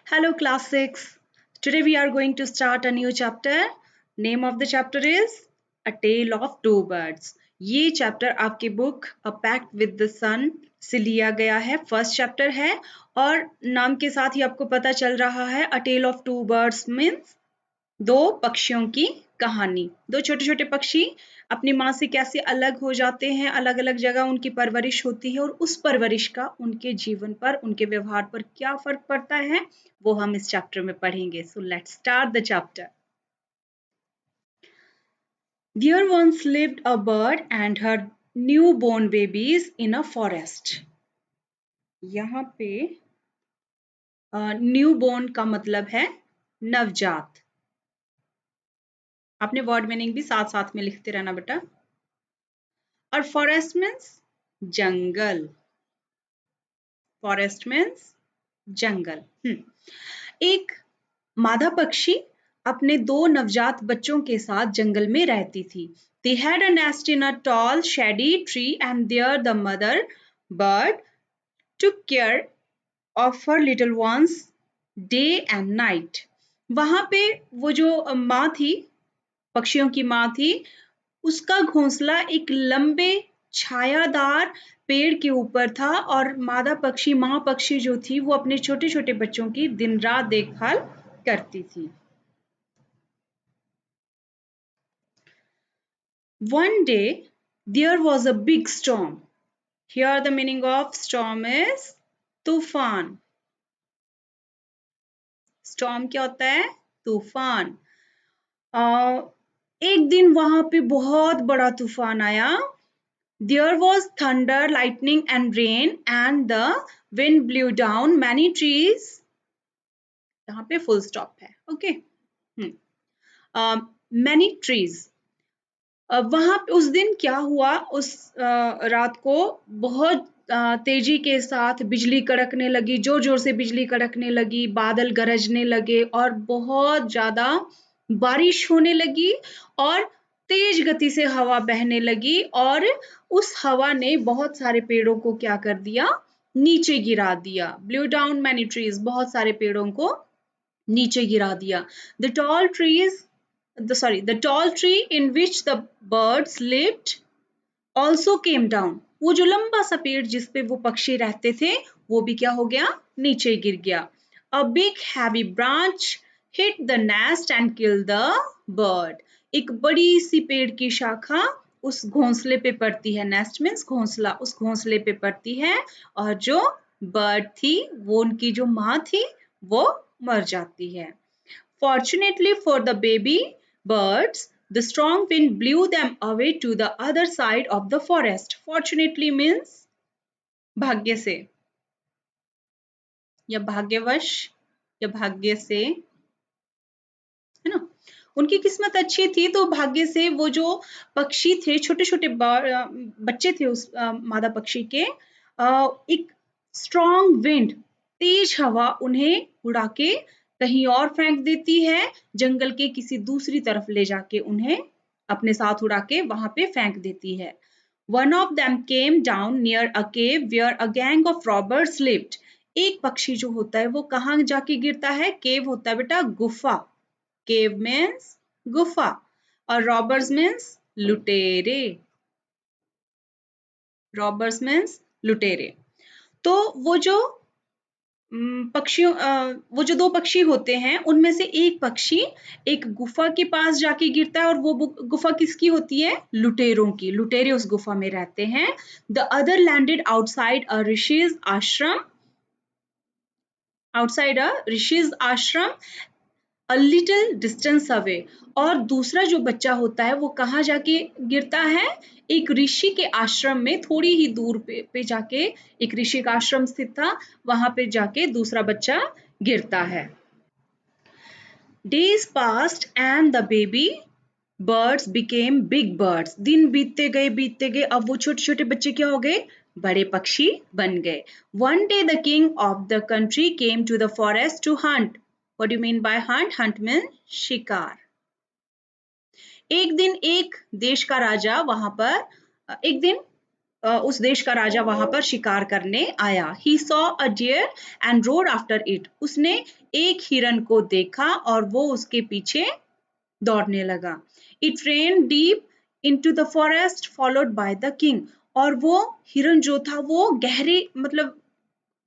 Hello, class 6. Today we are going to start a new chapter. Name of the chapter is A Tale of Two Birds. ये chapter आपकी book a pact with the sun से लिया गया है, first chapter है और नाम के साथ ही आपको पता चल रहा है a tale of two birds means दो पक्षियों की कहानी। दो छोटे छोटे पक्षी अपनी माँ से कैसे अलग हो जाते हैं, अलग अलग जगह उनकी परवरिश होती है और उस परवरिश का उनके जीवन पर, उनके व्यवहार पर क्या फर्क पड़ता है वो हम इस चैप्टर में पढ़ेंगे। So let's start the chapter. There once lived a bird and her newborn babies in a forest. यहाँ पे न्यूबॉर्न का मतलब है नवजात। आपने वर्ड मीनिंग भी साथ साथ में लिखते रहना बेटा। और फॉरेस्ट मीन्स जंगल। फॉरेस्ट मीन्स जंगल। एक मादा पक्षी अपने दो नवजात बच्चों के साथ जंगल में रहती थी। They had a nest in a tall shady tree and there the mother bird took care of her little ones day and night. वहां पे वो जो माँ थी, पक्षियों की माँ थी, उसका घोंसला एक लंबे छायादार पेड़ के ऊपर था और मादा पक्षी, माँ पक्षी जो थी वो अपने छोटे छोटे बच्चों की दिन रात देखभाल करती थी। One day there was a big storm. Here the meaning of storm is तूफान। storm क्या होता है? तूफान। एक दिन वहां पे बहुत बड़ा तूफान आया। There was thunder, lightning and rain and the wind blew down many trees. यहाँ पे full stop है, okay? Many trees. वहां पे उस दिन क्या हुआ, उस रात को बहुत तेजी के साथ बिजली कड़कने लगी, जोर जोर से बिजली कड़कने लगी, बादल गरजने लगे और बहुत ज्यादा बारिश होने लगी और तेज गति से हवा बहने लगी और उस हवा ने बहुत सारे पेड़ों को क्या कर दिया? नीचे गिरा दिया। ब्लू डाउन मैनी ट्रीज, बहुत सारे पेड़ों को नीचे गिरा दिया। The tall tree in which the birds lived also came down. वो जो लंबा सा पेड़ जिस पे वो पक्षी रहते थे वो भी क्या हो गया? नीचे गिर गया। A big heavy branch hit the nest and killed the bird. एक बड़ी सी पेड़ की शाखा उस घोंसले पे पड़ती है। नेस्ट मीन्स घोंसला, उस घोंसले पे पड़ती है और जो बर्ड थी, वो उनकी जो माँ थी, वो मर जाती है। Fortunately for the baby birds, the strong wind blew them away to the other side of the forest. Fortunately means भाग्य से या भाग्यवश या भाग्य से, है ना? उनकी किस्मत अच्छी थी तो भाग्य से वो जो पक्षी थे, छोटे छोटे बच्चे थे उस मादा पक्षी के, एक स्ट्रॉन्ग विंड, तेज हवा उन्हें उड़ा के कहीं और फेंक देती है, जंगल के किसी दूसरी तरफ ले जाके उन्हें अपने साथ उड़ा के वहां पे फेंक देती है। One of them came down near a cave where a gang of robbers lived. एक पक्षी जो होता है वो कहाँ जाके गिरता है? केव होता है बेटा, गुफा। केव मीन्स गुफा और रॉबर्स मीन्स लुटेरे। रॉबर्स मीन्स लुटेरे। तो वो जो वो जो दो पक्षी होते हैं उनमें से एक पक्षी एक गुफा के पास जाके गिरता है और वो गुफा किसकी होती है? लुटेरों की। लुटेरे उस गुफा में रहते हैं। द अदर लैंडेड आउटसाइड अ ऋषिज आश्रम, आउटसाइड अ ऋषिज आश्रम a little distance away. और दूसरा जो बच्चा होता है वो कहाँ जाके गिरता है? एक ऋषि के आश्रम में, थोड़ी ही दूर पे जाके एक ऋषि का आश्रम स्थित था, वहां पे जाके दूसरा बच्चा गिरता है। Days passed and the baby birds became big birds. दिन बीतते गए, अब वो छोटे छोटे बच्चे क्या हो गए? बड़े पक्षी बन गए। One day the king of the country came to the forest to hunt. What do you mean by hunt? Hunt means शिकार। एक दिन एक देश का राजा वहां पर एक दिन उस देश का राजा वहां पर शिकार करने आया। He saw a deer and rode after it. उसने एक हिरन को देखा और वो उसके पीछे दौड़ने लगा। It ran deep into the forest followed by the king. और वो हिरन जो था वो गहरे मतलब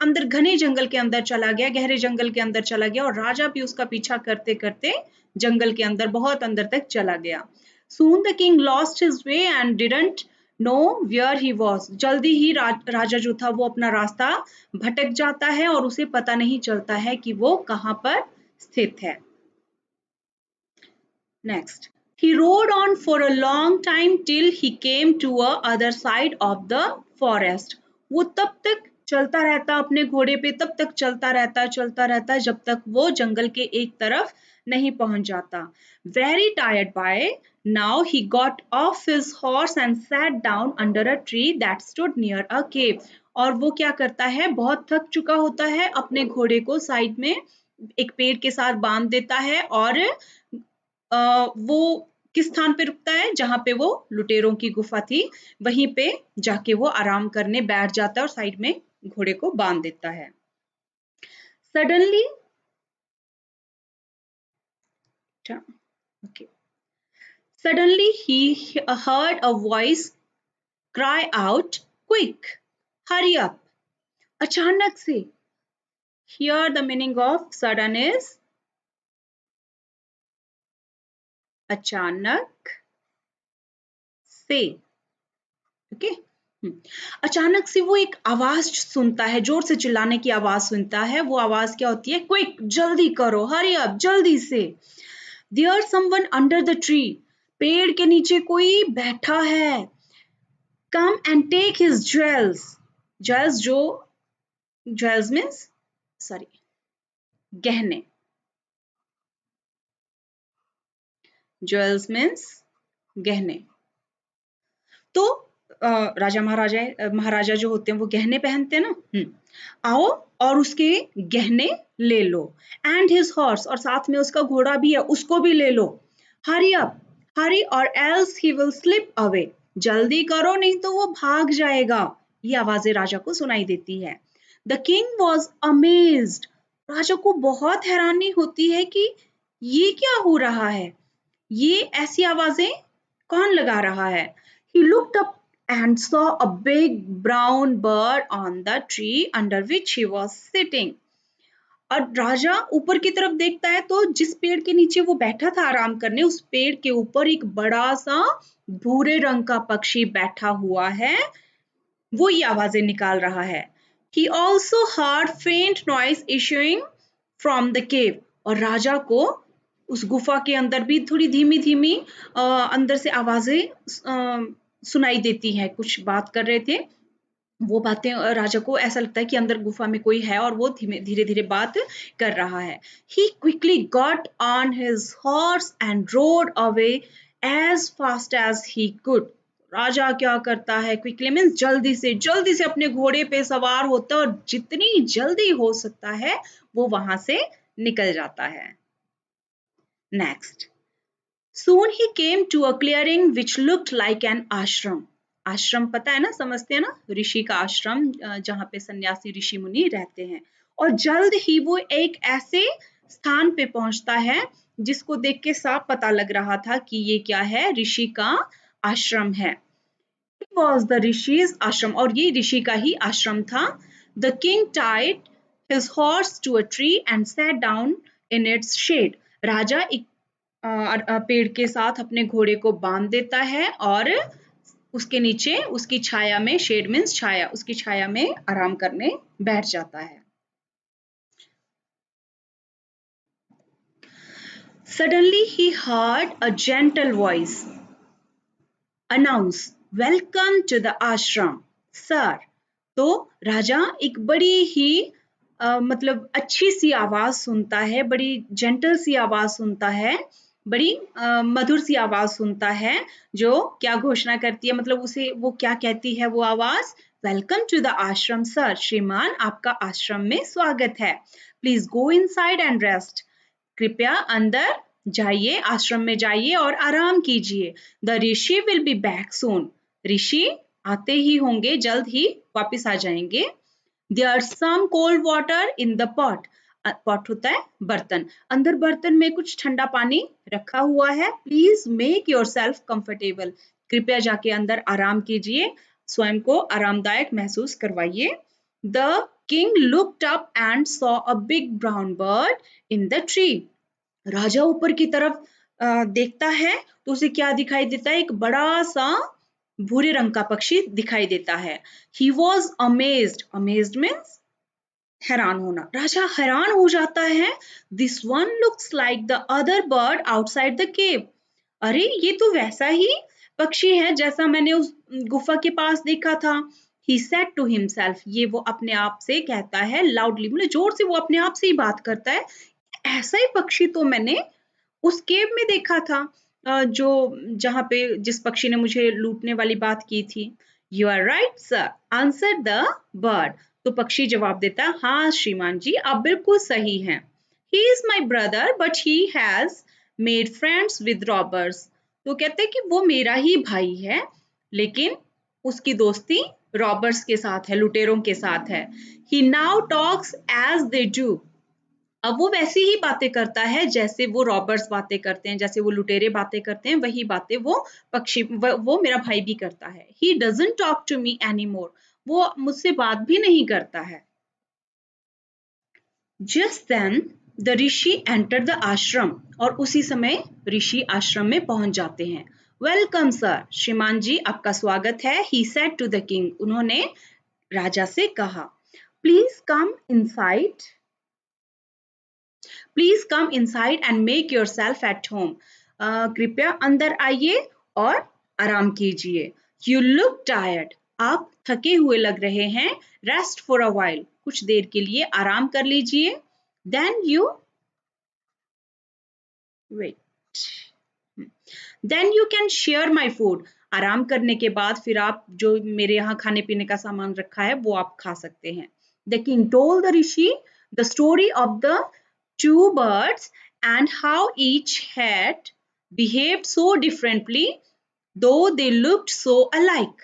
अंदर घने जंगल के अंदर चला गया, गहरे जंगल के अंदर चला गया और राजा भी उसका पीछा करते करते जंगल के अंदर बहुत अंदर तक चला गया। Soon the king lost his way and didn't know where he was. जल्दी ही राजा जो था वो अपना रास्ता भटक जाता है और उसे पता नहीं चलता है कि वो कहाँ पर स्थित है। Next, he rode on for a long time till he came to a other side of the forest. वो तब तक चलता रहता अपने घोड़े पे, तब तक चलता रहता जब तक वो जंगल के एक तरफ नहीं पहुंच जाता। Very tired by now he got off his horse and sat down under a tree that stood near a cave. और वो क्या करता है, बहुत थक चुका होता है, अपने घोड़े को साइड में एक पेड़ के साथ बांध देता है और वो किस स्थान पे रुकता है, जहां पे वो लुटेरों की गुफा थी, वहीं पे जाके वो आराम करने बैठ जाता है और साइड में घोड़े को बांध देता है। Suddenly Suddenly he heard a voice cry out, "Quick, hurry up!" अचानक से, here the meaning of sudden is अचानक से, ओके। अचानक से वो एक आवाज सुनता है, जोर से चिल्लाने की आवाज सुनता है। वो आवाज क्या होती है? क्विक, जल्दी करो, हरी अप, जल्दी से। There someone under the tree, पेड़ के नीचे कोई बैठा है। Come and take his jewels. Jewels जो jewels means sorry गहने। Jewels means गहने। तो राजा महाराजा जो होते हैं वो गहने पहनते हैं ना। आओ और उसके गहने ले लो। एंड हिज हॉर्स, और साथ में उसका घोड़ा भी है, उसको भी ले लो। हरी अप, हरी और else he will slip away, जल्दी करो नहीं तो वो भाग जाएगा। ये आवाजें राजा को सुनाई देती है। द किंग वॉज अमेज्ड, राजा को बहुत हैरानी होती है कि ये क्या हो रहा है, ये ऐसी आवाजें कौन लगा रहा है। He looked up and saw a big brown bird on the tree under which he was sitting. और राजा ऊपर की तरफ देखता है तो जिस पेड़ के नीचे वो बैठा था आराम करने, उस पेड़ के ऊपर एक बड़ा सा भूरे रंग का पक्षी बैठा हुआ है, वो ये आवाजें निकाल रहा है। He also heard faint noise issuing from the cave. और राजा को उस गुफा के अंदर भी थोड़ी धीमी धीमी अंदर से आवाजें सुनाई देती हैं। कुछ बात कर रहे थे, वो बातें राजा को ऐसा लगता है कि अंदर गुफा में कोई है और वो धीरे धीरे बात कर रहा है। He quickly got on his horse and rode away as fast as he could. राजा क्या करता है? क्विकली मीन्स जल्दी से अपने घोड़े पे सवार होता है और जितनी जल्दी हो सकता है वो वहां से निकल जाता है। Next, soon he came to a clearing which looked like an ashram. आश्रम पता है ना, समझते हैं ना, ऋषि का आश्रम जहाँ पे सन्यासी ऋषि मुनि रहते हैं। और जल्द ही वो एक ऐसे स्थान पे पहुंचता है जिसको देख के साफ पता लग रहा था कि ये क्या है, ऋषि का आश्रम है। It was the ऋषि's आश्रम, और ये ऋषि का ही आश्रम था। The king tied his horse to a tree and sat down in its shade. राजा एक पेड़ के साथ अपने घोड़े को बांध देता है और उसके नीचे उसकी छाया में, शेड मीन्स छाया, उसकी छाया में आराम करने बैठ जाता है। Suddenly he heard a gentle voice announce, "Welcome to the ashram, sir." तो राजा एक बड़ी ही मतलब अच्छी सी आवाज सुनता है, बड़ी जेंटल सी आवाज सुनता है, बड़ी मधुर सी आवाज सुनता है जो क्या घोषणा करती है, मतलब उसे वो क्या कहती है वो आवाज, welcome to the ashram sir, श्रीमान आपका आश्रम में स्वागत है। Please go inside and rest, कृपया अंदर जाइए, आश्रम में जाइए और आराम कीजिए। The rishi will be back soon, ऋषि आते ही होंगे, जल्द ही वापस आ जाएंगे। There's some cold water in the pot. Pot होता है बर्तन, अंदर बर्तन में कुछ ठंडा पानी रखा हुआ है। Please make your self comfortable, कृपया जाके अंदर आराम कीजिए, स्वयं को आरामदायक महसूस करवाइए। The king looked up and saw a big brown bird in the tree. राजा ऊपर की तरफ देखता है तो उसे क्या दिखाई देता है? एक बड़ा सा भूरे रंग का पक्षी दिखाई देता है। He was amazed. Amazed means हैरान होना। राजा हैरान हो जाता है। This one looks like the other bird outside the cave. अरे ये तो वैसा ही पक्षी है जैसा मैंने उस गुफा के पास देखा था। He said to himself. ये वो अपने आप से कहता है loudly, मतलब जोर से वो अपने आप से ही बात करता है। ऐसा ही पक्षी तो मैंने उस केव में देखा था, जो जहाँ पे जिस पक्षी ने मुझे लूटने वाली बात की थी। You are right sir, answer the bird. तो पक्षी जवाब देता है, हाँ श्रीमान जी आप बिल्कुल सही हैं। He is my brother but he has made friends with robbers. तो कहते हैं कि वो मेरा ही भाई है लेकिन उसकी दोस्ती रॉबर्स के साथ है, लुटेरों के साथ है। He now talks as they do. अब वो वैसी ही बातें करता है जैसे वो रॉबर्स बातें करते हैं, जैसे वो लुटेरे बातें करते हैं, वही बातें वो पक्षी वो मेरा भाई भी करता है। He doesn't talk to me any more, वो मुझसे बात भी नहीं करता है। Just then the rishi enter the ashram, और उसी समय ऋषि आश्रम में पहुंच जाते हैं। वेलकम सर, श्रीमान जी आपका स्वागत है। He said to the king, उन्होंने राजा से कहा। Please come inside, please come inside and make yourself at home. कृपया अंदर आइए और आराम कीजिए। यू लुक टायर्ड, आप थके हुए लग रहे हैं। रेस्ट फॉर अ वाइल, कुछ देर के लिए आराम कर लीजिए। Then you wait, then you can share my food. आराम करने के बाद फिर आप जो मेरे यहाँ खाने पीने का सामान रखा है वो आप खा सकते हैं। The king told the Rishi the story of the two birds and how each had behaved so differently though they looked so alike.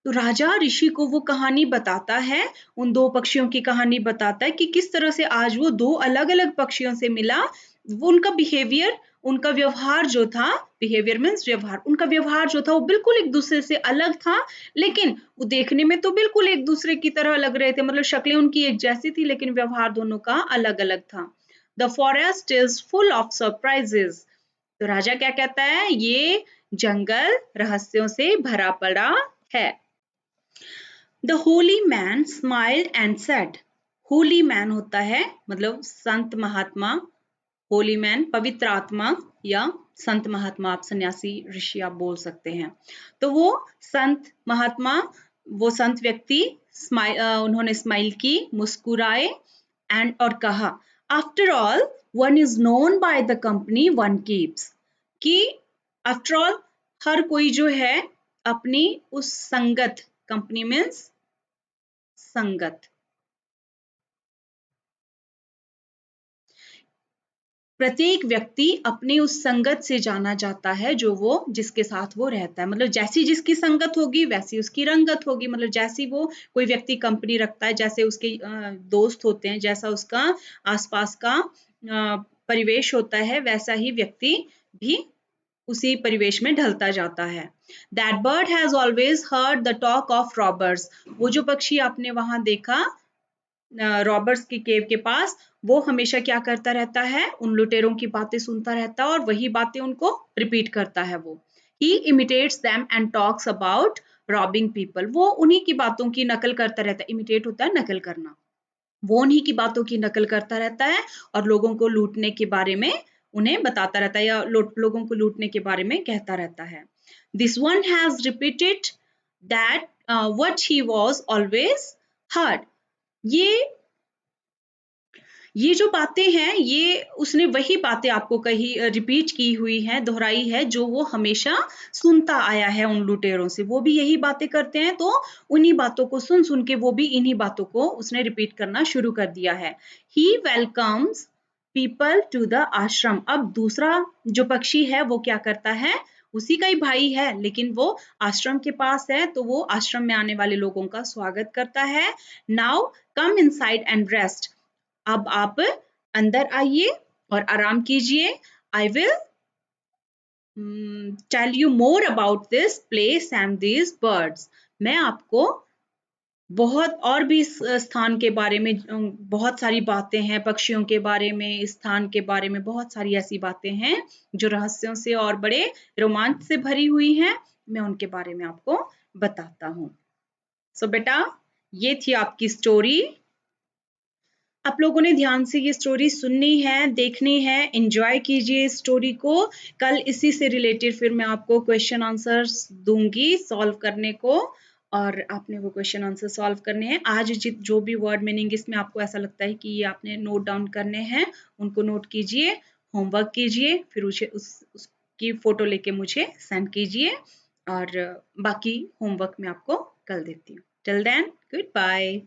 तो राजा ऋषि को वो कहानी बताता है, उन दो पक्षियों की कहानी बताता है कि किस तरह से आज वो दो अलग-अलग पक्षियों से मिला। वो उनका बिहेवियर, उनका व्यवहार जो था, बिहेवियर मीन्स व्यवहार, उनका व्यवहार जो था वो बिल्कुल एक दूसरे से अलग था, लेकिन वो देखने में तो बिल्कुल एक दूसरे की तरह लग रहे थे, मतलब शक्लें उनकी एक जैसी थी लेकिन व्यवहार दोनों का अलग-अलग था। The forest is full of surprises. तो राजा क्या कहता है? ये जंगल रहस्यों से भरा पड़ा है। The holy man smiled and said. Holi man होता है मतलब संत महात्मा, होली मैन पवित्र आत्मा या संत महात्मा, आप सन्यासी ऋषि आप बोल सकते हैं। तो वो संत महात्मा, वो संत व्यक्ति उन्होंने स्माइल की, मुस्कुराए एंड और कहा, after all one is known by the company one keeps, कि आफ्टर ऑल हर कोई जो है अपनी उस संगत, कंपनी मीन्स संगत, प्रत्येक व्यक्ति अपनी उस संगत से जाना जाता है जो वो जिसके साथ वो रहता है, मतलब जैसी जिसकी संगत होगी वैसी उसकी रंगत होगी, मतलब जैसी वो कोई व्यक्ति कंपनी रखता है, जैसे उसके दोस्त होते हैं, जैसा उसका आसपास का परिवेश होता है, वैसा ही व्यक्ति भी उसी परिवेश में ढलता जाता है। That bird has always heard the talk of robbers. वो जो पक्षी आपने वहां देखा रॉबर्ट्स की केव के पास, वो हमेशा क्या करता रहता है? उन लुटेरों की बातें सुनता रहता है और वही बातें उनको रिपीट करता है वो। He imitates them and talks about robbing people. वो उन्हीं की बातों की नकल करता रहता है। इमिटेट होता है नकल करना। वो उन्हीं की बातों की नकल करता रहता है और लोगों को लूटने के बारे में उन्हें बताता रहता है या लोगों को लूटने के बारे में कहता रहता है। This one has repeated that what he was always heard. ये जो बातें हैं, ये उसने वही बातें आपको कही, रिपीट की हुई हैं, दोहराई है जो वो हमेशा सुनता आया है उन लुटेरों से। वो भी यही बातें करते हैं तो उन्हीं बातों को सुन के वो भी इन्हीं बातों को उसने रिपीट करना शुरू कर दिया है। He welcomes people to the आश्रम। अब दूसरा जो पक्षी है वो क्या करता है? उसी का ही भाई है, लेकिन वो आश्रम के पास है, तो वो आश्रम में आने वाले लोगों का स्वागत करता है। Now come inside and rest. अब आप अंदर आइए और आराम कीजिए। I will tell you more about this place and these birds। मैं आपको बहुत और भी इस स्थान के बारे में बहुत सारी बातें हैं, पक्षियों के बारे में, इस स्थान के बारे में बहुत सारी ऐसी बातें हैं जो रहस्यों से और बड़े रोमांच से भरी हुई हैं। मैं उनके बारे में आपको बताता हूँ। सो बेटा, ये थी आपकी स्टोरी। आप लोगों ने ध्यान से ये स्टोरी सुननी है, देखनी है, एंजॉय कीजिए इस स्टोरी को। कल इसी से रिलेटेड फिर मैं आपको क्वेश्चन आंसर्स दूंगी सॉल्व करने को, और आपने वो क्वेश्चन आंसर सॉल्व करने हैं। आज जो भी वर्ड मीनिंग इसमें आपको ऐसा लगता है कि ये आपने नोट डाउन करने हैं, उनको नोट कीजिए, होमवर्क कीजिए, फिर उसकी फोटो लेके मुझे सेंड कीजिए, और बाकी होमवर्क मैं आपको कल देती हूँ। Till then, good bye.